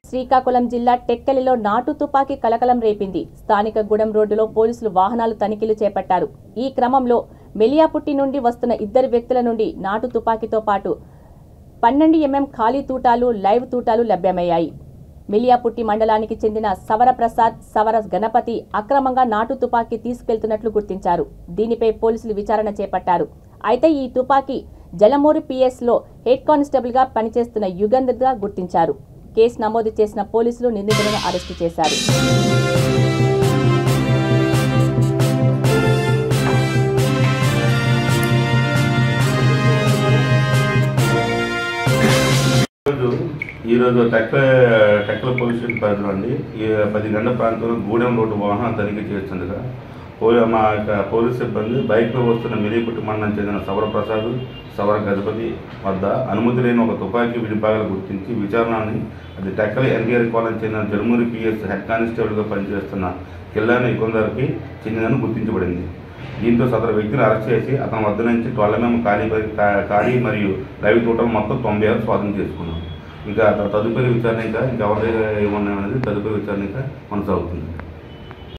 శ్రీకాకుళం జిల్లా టెక్కలిలో నాటు తుపాకీ కలకలం రేపింది. స్థానిక గూడెం రోడ్డులో పోలీసులు వాహనాలు తనిఖీలు చేపట్టారు. ఈ క్రమంలో మెలియాపుట్టి నుండి వస్తున్న ఇద్దరు వ్యక్తుల నుండి నాటు తుపాకీతో పాటు 12 mm ఖాళీ తూటాలు, లైవ్ తూటాలు లభ్యమయ్యాయి. మెలియాపుట్టి మండలానికి చెందిన సవర ప్రసాద్, సవర గణపతి అక్రమంగా నాటు తుపాకీ తీసుకెళ్తున్నట్లు గుర్తించారు. దీనిపై పోలీసులు విచారణ చేపట్టారు. అయితే ఈ తుపాకీ జలమూరు పిఎస్లో హెడ్ కానిస్టేబుల్గా పనిచేస్తున్న యుగంధర్గా గుర్తించారు. కేసు నమోదు చేసిన పోలీసులు నిందితులను అరెస్టు చేశారు. ఈరోజు టెక్కల పోలీస్ స్టేషన్ పరిధిలో అండి 10 గంటల ప్రాంతంలో గూడెం రోడ్డు వాహనం తనిఖీ చేస్తుండగా మా పోలీస్ సిబ్బంది బైక్లో వస్తున్న మెలియాపుట్టి మండలం చెందిన సవర ప్రసాద్, సవర గణపతి వద్ద అనుమతి లేని ఒక తుపాకీ విడిభాగాలు గుర్తించి విచారణని అది టెక్కల ఎన్టీఆర్ కాలనీ చెందిన జలమూరి పిఎస్ హెడ్ కానిస్టేబుల్గా పనిచేస్తున్న కిల్లాని యుగంధర్కి చెందినదని గుర్తించబడింది. దీంతో సదరు వ్యక్తిని అరెస్ట్ చేసి అతని వద్ద నుంచి 12 mm ఖాళీ మరియు లైవ్ తూటలు మొత్తం 96 స్వాధీనం చేసుకున్నాం. ఇంకా తదుపరి విచారణ ఇంకా ఎవరి దగ్గర ఏమన్నా అనేది తదుపరి విచారణ కొనసాగుతుంది.